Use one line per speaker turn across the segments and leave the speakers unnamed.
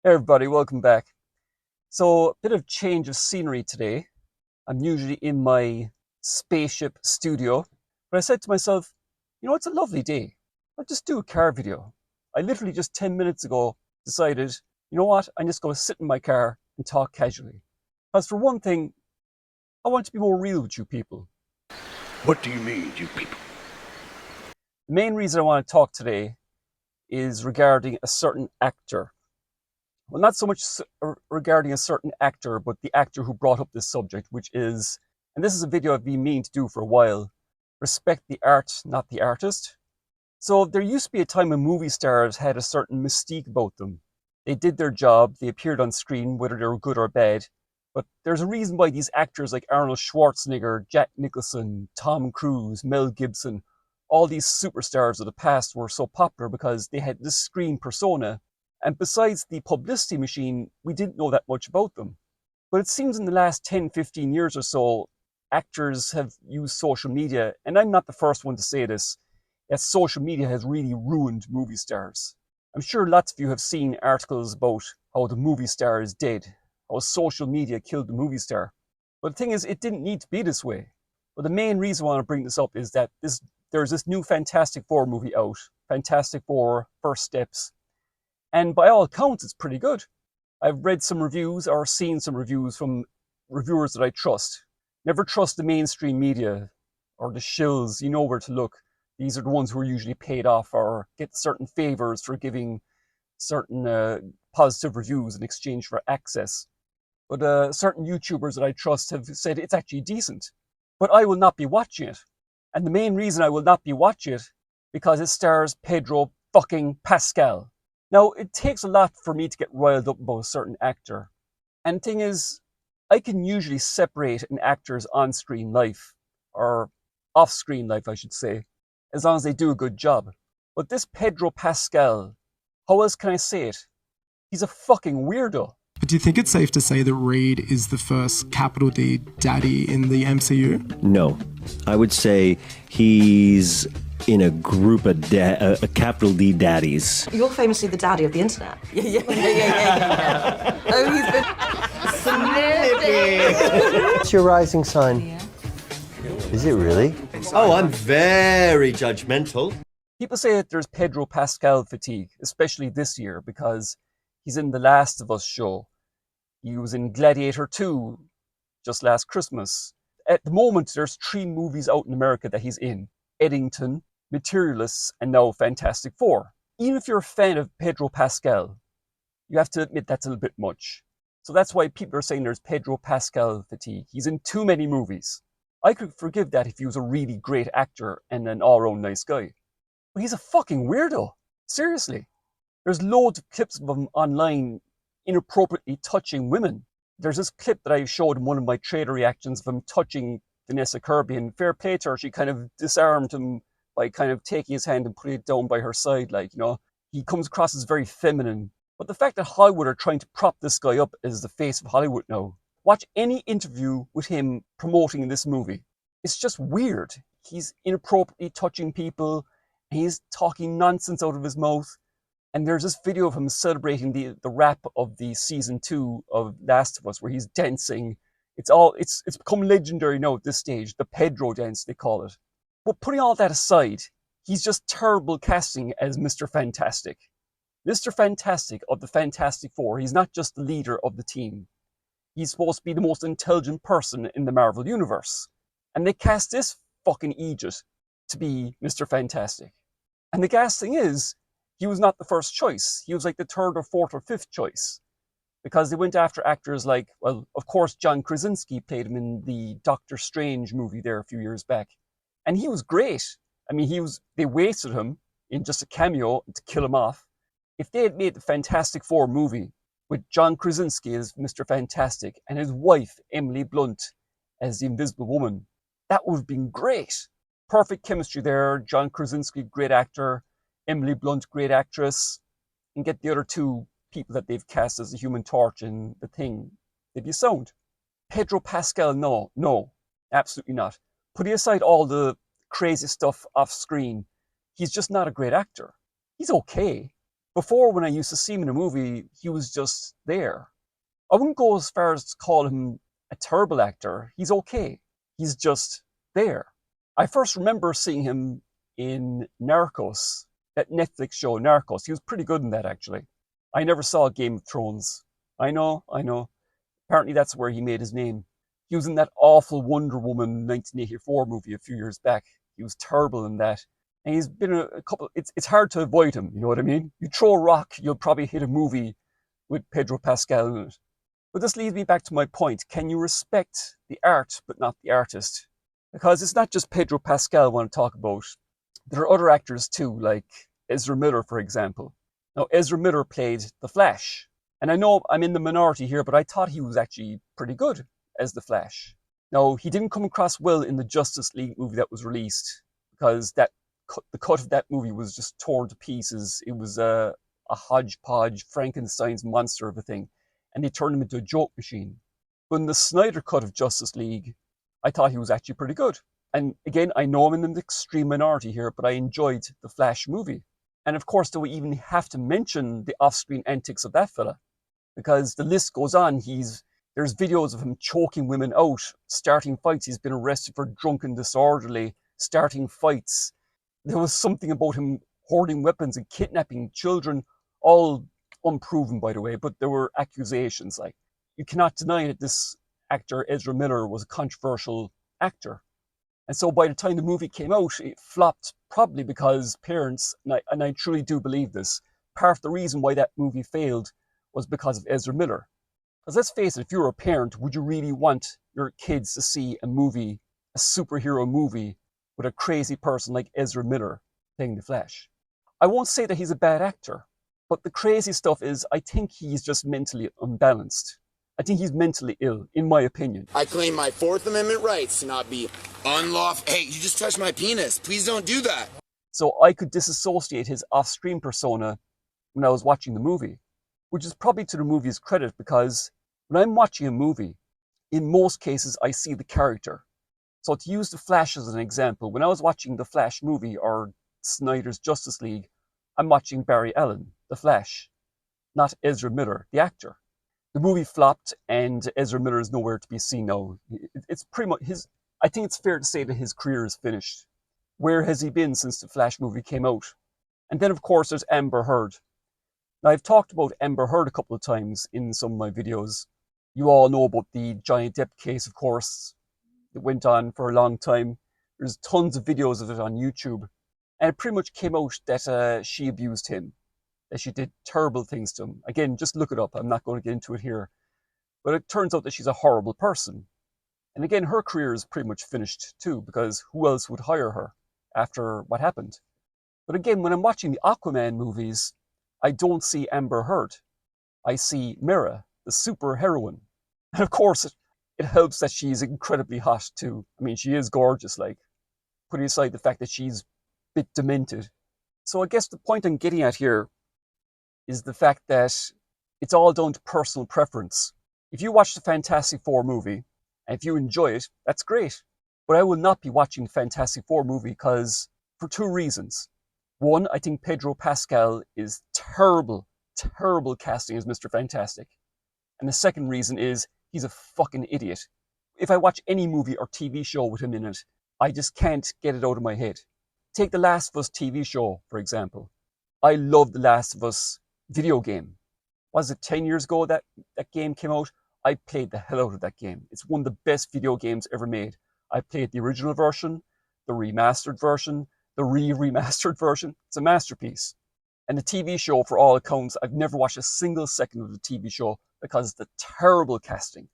Hey everybody, welcome back. So, a bit of change of scenery today. I'm usually in my spaceship studio, but I said to myself, it's a lovely day. I'll just do a car video. I literally just 10 minutes ago decided, you know what, I'm just going to sit in my car and talk casually. Because for one thing, I want to be more real with you people.
What do you mean, you people?
The main reason I want to talk today is regarding a certain actor. Well, not so much regarding a certain actor, but the actor who brought up this subject, which is, and this is a video I've been meaning to do for a while, respect the art, not the artist. So there used to be a time when movie stars had a certain mystique about them. They did their job, they appeared on screen, whether they were good or bad. But there's a reason why these actors like Arnold Schwarzenegger, Jack Nicholson, Tom Cruise, Mel Gibson, all these superstars of the past were so popular because they had this screen persona. And besides the publicity machine, we didn't know that much about them. But it seems in the last 10, 15 years or so, actors have used social media, and I'm not the first one to say this, that social media has really ruined movie stars. I'm sure lots of you have seen articles about how the movie star is dead, how social media killed the movie star. But the thing is, it didn't need to be this way. But the main reason I want to bring this up is that there's this new Fantastic Four movie out, Fantastic Four First Steps. And by all accounts, it's pretty good. I've read some reviews or seen some reviews from reviewers that I trust. Never trust the mainstream media or the shills. You know where to look. These are the ones who are usually paid off or get certain favors for giving certain positive reviews in exchange for access. But certain YouTubers that I trust have said it's actually decent. But I will not be watching it. And the main reason I will not be watching it because it stars Pedro fucking Pascal. Now, it takes a lot for me to get riled up about a certain actor. And the thing is, I can usually separate an actor's on-screen life, or off-screen life, I should say, as long as they do a good job. But this Pedro Pascal, how else can I say it? He's a fucking weirdo.
But do you think it's safe to say that Reed is the first capital D daddy in the MCU?
No. I would say he's in a group of a capital D daddies.
You're famously the daddy of the internet.
Yeah. Oh, he's been snipping.
What's your rising sign? Yeah. Is it really?
Oh, I'm very judgmental.
People say that there's Pedro Pascal fatigue, especially this year, because he's in The Last of Us show. He was in Gladiator 2 just last Christmas. At the moment, there's 3 movies out in America that he's in. Eddington, Materialists, and now Fantastic Four. Even if you're a fan of Pedro Pascal, you have to admit that's a little bit much. So that's why people are saying there's Pedro Pascal fatigue. He's in too many movies. I could forgive that if he was a really great actor and an all-round nice guy. But he's a fucking weirdo. Seriously. There's loads of clips of him online inappropriately touching women. There's this clip that I showed in one of my trailer reactions of him touching Vanessa Kirby, and fair play to her, she kind of disarmed him by kind of taking his hand and putting it down by her side, He comes across as very feminine. But the fact that Hollywood are trying to prop this guy up as the face of Hollywood now. Watch any interview with him promoting this movie. It's just weird. He's inappropriately touching people, and he's talking nonsense out of his mouth. And there's this video of him celebrating the wrap of the season 2 of Last of Us, where he's dancing. It's become legendary now at this stage, the Pedro dance, they call it. But putting all that aside, he's just terrible casting as Mr. Fantastic. Mr. Fantastic of the Fantastic Four, he's not just the leader of the team. He's supposed to be the most intelligent person in the Marvel Universe. And they cast this fucking idiot to be Mr. Fantastic. And the gas thing is, he was not the first choice. He was like the 3rd or 4th or 5th choice. Because they went after actors like, well, of course, John Krasinski played him in the Doctor Strange movie there a few years back. And he was great. I mean, they wasted him in just a cameo to kill him off. If they had made the Fantastic Four movie with John Krasinski as Mr. Fantastic and his wife, Emily Blunt, as the Invisible Woman, that would have been great. Perfect chemistry there. John Krasinski, great actor. Emily Blunt, great actress. And get the other 2 people that they've cast as the Human Torch and the Thing. They'd be sound. Pedro Pascal, no, absolutely not. Putting aside all the crazy stuff off screen, he's just not a great actor. He's okay. Before, when I used to see him in a movie, he was just there. I wouldn't go as far as to call him a terrible actor. He's okay. He's just there. I first remember seeing him in Narcos, that Netflix show Narcos. He was pretty good in that, actually. I never saw Game of Thrones. I know. Apparently that's where he made his name. He was in that awful Wonder Woman 1984 movie a few years back. He was terrible in that. And he's been a couple, it's hard to avoid him, you know what I mean? You throw a rock, you'll probably hit a movie with Pedro Pascal in it. But this leads me back to my point. Can you respect the art, but not the artist? Because it's not just Pedro Pascal I want to talk about. There are other actors too, like Ezra Miller, for example. Now, Ezra Miller played The Flash. And I know I'm in the minority here, but I thought he was actually pretty good as The Flash. Now, he didn't come across well in the Justice League movie that was released, because the cut of that movie was just torn to pieces. It was a hodgepodge, Frankenstein's monster of a thing. And they turned him into a joke machine. But in the Snyder cut of Justice League, I thought he was actually pretty good. And again, I know I'm in an extreme minority here, but I enjoyed the Flash movie. And of course, do we even have to mention the off-screen antics of that fella? Because the list goes on. There's videos of him choking women out, starting fights. He's been arrested for drunken disorderly, starting fights. There was something about him hoarding weapons and kidnapping children, all unproven, by the way, but there were accusations. Like, you cannot deny that this actor, Ezra Miller, was a controversial actor. And so by the time the movie came out, it flopped, probably because parents, and I truly do believe this, part of the reason why that movie failed was because of Ezra Miller. Because let's face it, if you're a parent, would you really want your kids to see a movie, a superhero movie, with a crazy person like Ezra Miller playing the Flash? I won't say that he's a bad actor, but the crazy stuff is, I think he's just mentally unbalanced. I think he's mentally ill, in my opinion.
I claim my Fourth Amendment rights to not be unlawful. Hey, you just touched my penis. Please don't do that.
So I could disassociate his off-screen persona when I was watching the movie, which is probably to the movie's credit, because when I'm watching a movie, in most cases, I see the character. So to use The Flash as an example, when I was watching the Flash movie or Snyder's Justice League, I'm watching Barry Allen, the Flash, not Ezra Miller, the actor. The movie flopped, and Ezra Miller is nowhere to be seen now. It's pretty much I think it's fair to say that his career is finished. Where has he been since the Flash movie came out? And then, of course, there's Amber Heard. Now, I've talked about Amber Heard a couple of times in some of my videos. You all know about the Johnny Depp case, of course. It went on for a long time. There's tons of videos of it on YouTube. And it pretty much came out that she abused him, that she did terrible things to him. Again, just look it up. I'm not going to get into it here. But it turns out that she's a horrible person. And again, her career is pretty much finished too, because who else would hire her after what happened? But again, when I'm watching the Aquaman movies, I don't see Amber Heard. I see Mera, the super heroine. And of course, it helps that she's incredibly hot too. I mean, she is gorgeous, like, putting aside the fact that she's a bit demented. So I guess the point I'm getting at here is the fact that it's all down to personal preference. If you watch the Fantastic Four movie, and if you enjoy it, that's great. But I will not be watching the Fantastic Four movie because, for two reasons. One, I think Pedro Pascal is terrible casting as Mr. Fantastic. And the second reason is he's a fucking idiot. If I watch any movie or TV show with him in it, I just can't get it out of my head. Take The Last of Us TV show, for example. I love The Last of Us video game. Was it 10 years ago that game came out? I played the hell out of that game. It's one of the best video games ever made. I played the original version, the remastered version, the remastered version. It's a masterpiece. And the TV show, for all accounts, I've never watched a single second of the TV show because of the terrible casting.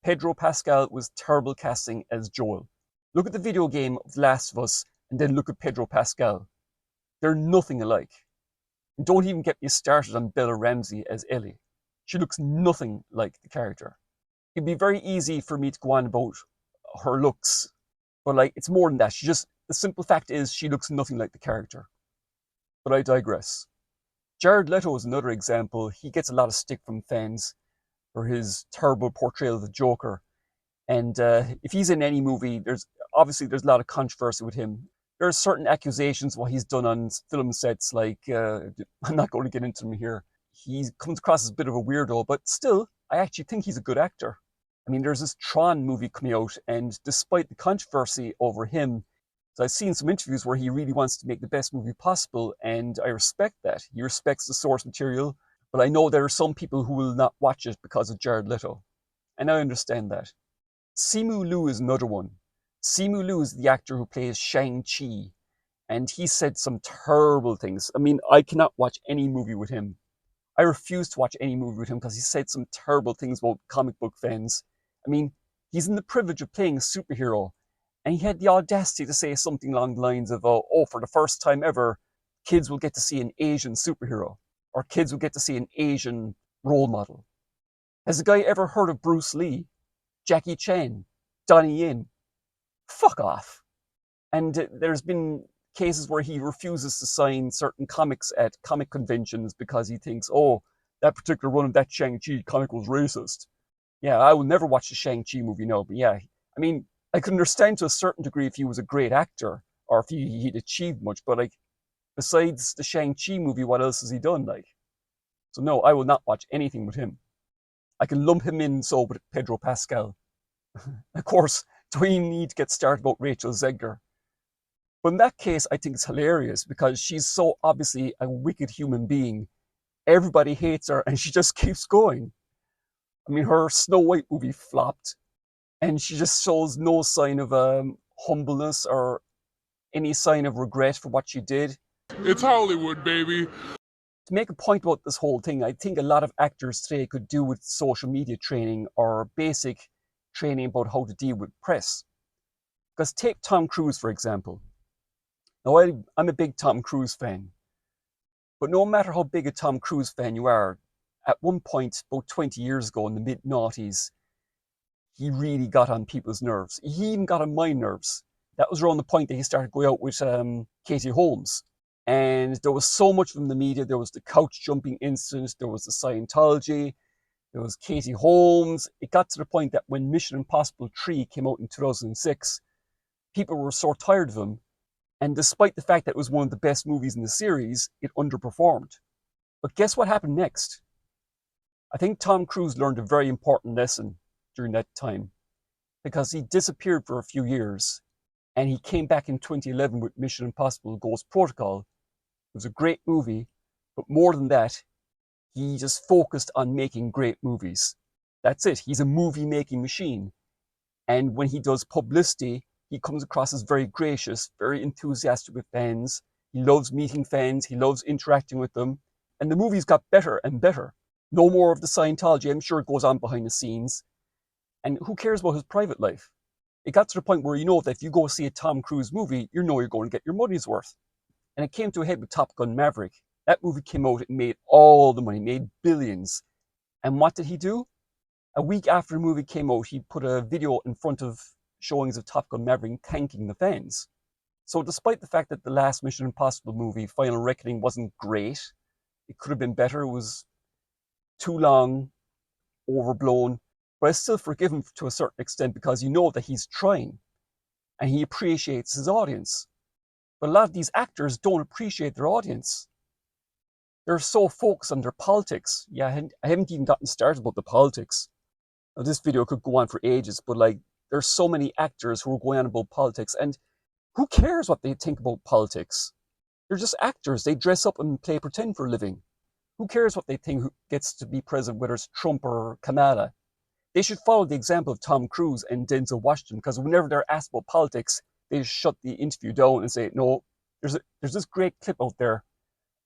Pedro Pascal was terrible casting as Joel. Look at the video game of The Last of Us and then look at Pedro Pascal. They're nothing alike. And don't even get me started on Bella Ramsey as Ellie. She looks nothing like the character. It'd be very easy for me to go on about her looks, but like, it's more than that. The simple fact is she looks nothing like the character. But I digress. Jared Leto is another example. He gets a lot of stick from fans for his terrible portrayal of the Joker. And if he's in any movie, there's a lot of controversy with him. There are certain accusations what he's done on film sets, like, I'm not going to get into them here. He comes across as a bit of a weirdo, but still, I actually think he's a good actor. I mean, there's this Tron movie coming out, and despite the controversy over him, so I've seen some interviews where he really wants to make the best movie possible, and I respect that. He respects the source material, but I know there are some people who will not watch it because of Jared Leto, and I understand that. Simu Liu is another one. Simu Liu is the actor who plays Shang-Chi, and he said some terrible things. I mean, I cannot watch any movie with him. I refuse to watch any movie with him because he said some terrible things about comic book fans. I mean, he's in the privilege of playing a superhero, and he had the audacity to say something along the lines of, oh, for the first time ever, kids will get to see an Asian superhero, or kids will get to see an Asian role model. Has the guy ever heard of Bruce Lee, Jackie Chan, Donnie Yen? Fuck off. And there's been cases where he refuses to sign certain comics at comic conventions because he thinks, oh, that particular run of that Shang-Chi comic was racist. Yeah, I will never watch the Shang-Chi movie now, but yeah, I mean, I could understand to a certain degree if he was a great actor or if he'd achieved much, but like, besides the Shang-Chi movie, what else has he done? Like, so no, I will not watch anything with him. I can lump him in so with Pedro Pascal. Of course, do we need to get started about Rachel Zegler? But in that case, I think it's hilarious because she's so obviously a wicked human being. Everybody hates her and she just keeps going. I mean, her Snow White movie flopped and she just shows no sign of humbleness or any sign of regret for what she did.
It's Hollywood, baby.
To make a point about this whole thing, I think a lot of actors today could do with social media training or basic training about how to deal with press. Because take Tom Cruise, for example. Now, I'm a big Tom Cruise fan. But no matter how big a Tom Cruise fan you are, at one point, about 20 years ago in the mid-noughties, he really got on people's nerves. He even got on my nerves. That was around the point that he started going out with Katie Holmes. And there was so much from the media. There was the couch jumping incident. There was the Scientology. There was Katie Holmes. It got to the point that when Mission Impossible 3 came out in 2006, people were so tired of him. And despite the fact that it was one of the best movies in the series, it underperformed. But guess what happened next? I think Tom Cruise learned a very important lesson during that time because he disappeared for a few years and he came back in 2011 with Mission Impossible Ghost Protocol. It was a great movie, but more than that, he just focused on making great movies. That's it. He's a movie-making machine. And when he does publicity, he comes across as very gracious, very enthusiastic with fans. He loves meeting fans. He loves interacting with them. And the movies got better and better. No more of the Scientology. I'm sure it goes on behind the scenes. And who cares about his private life? It got to the point where you know that if you go see a Tom Cruise movie, you know you're going to get your money's worth. And it came to a head with Top Gun Maverick. That movie came out, it made all the money, made billions. And what did he do? A week after the movie came out, he put a video in front of showings of Top Gun Maverick thanking the fans. So despite the fact that the last Mission Impossible movie, Final Reckoning, wasn't great, it could have been better, it was too long, overblown, but I still forgive him to a certain extent because you know that he's trying and he appreciates his audience. But a lot of these actors don't appreciate their audience. They're so focused on their politics. Yeah, I haven't even gotten started about the politics. Now, this video could go on for ages, but like, there's so many actors who are going on about politics, and who cares what they think about politics? They're just actors. They dress up and play pretend for a living. Who cares what they think who gets to be president, whether it's Trump or Kamala? They should follow the example of Tom Cruise and Denzel Washington, because whenever they're asked about politics, they just shut the interview down and say, no, there's this great clip out there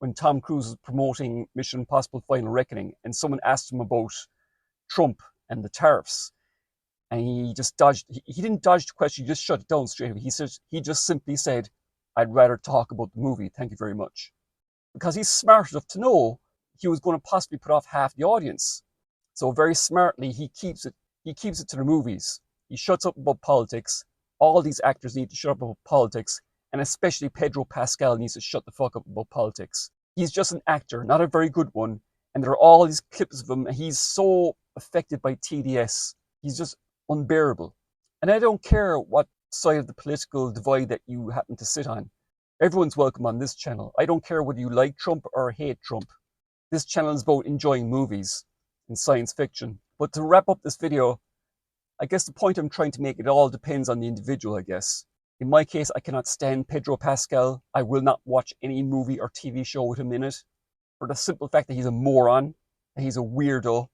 when Tom Cruise was promoting Mission Impossible Final Reckoning, and someone asked him about Trump and the tariffs. And he just dodged, he didn't dodge the question, he just shut it down straight away. He just simply said, I'd rather talk about the movie, thank you very much. Because he's smart enough to know he was going to possibly put off half the audience. So very smartly, he keeps it to the movies. He shuts up about politics. All these actors need to shut up about politics, and especially Pedro Pascal needs to shut the fuck up about politics. He's just an actor, not a very good one, and there are all these clips of him, and he's so affected by TDS. He's just unbearable. And I don't care what side of the political divide that you happen to sit on. Everyone's welcome on this channel. I don't care whether you like Trump or hate Trump. This channel is about enjoying movies and science fiction. But to wrap up this video, I guess the point I'm trying to make, it all depends on the individual, I guess. In my case, I cannot stand Pedro Pascal. I will not watch any movie or TV show with him in it, for the simple fact that he's a moron, and he's a weirdo.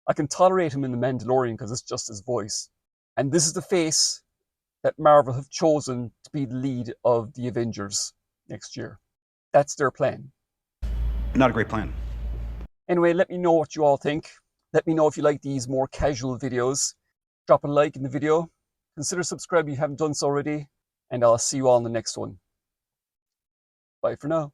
I can tolerate him in The Mandalorian because it's just his voice. And this is the face that Marvel have chosen to be the lead of the Avengers next year. That's their plan.
Not a great plan.
Anyway, let me know what you all think. Let me know if you like these more casual videos. Drop a like in the video. Consider subscribing if you haven't done so already. And I'll see you all in the next one. Bye for now.